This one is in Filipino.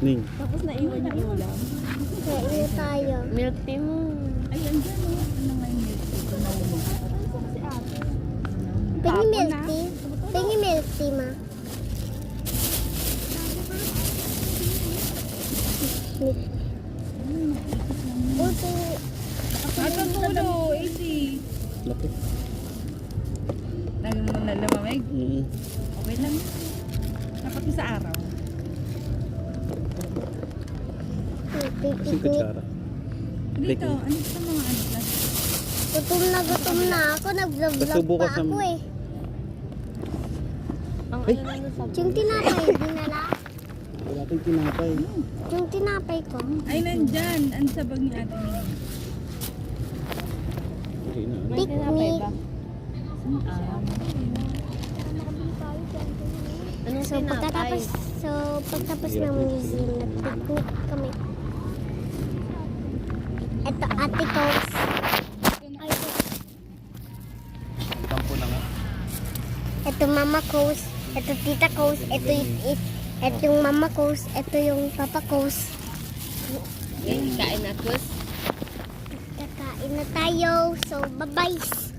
Ning. Tapos naiwan yung ulam. Kain tayo. Milk tea mo. Ay, andyan o. Ano nga yung milk tea? Tunaw mo. Pengi milk tea. Pengi milk tea, ma. Uto. At ang tulo, 80. Laki. Nalamamig? Okay lang. Dapat mo sa araw. Kasing kutsara. Dito, ano sa mga ano plastic? Gutom na ako. Nag-vlog Basta pa bukas ako ang- eh. Ang ano na sa Yung tinapay, dinala. Wala tayong tinapay. Yung tinapay ko. Ay, nandyan. Ang sabag ni Ate Ming. Okay na. May tinapay ba? Anong So pagtapos ng museum, nag-picnic kami. Ito, ate ko. Kampo na nga. Ito mama ko. Ito tita ko. Ito yung mama ko. Ito yung papa ko. Yan, kain na, Kus. Kakain na tayo. So, bye-bye.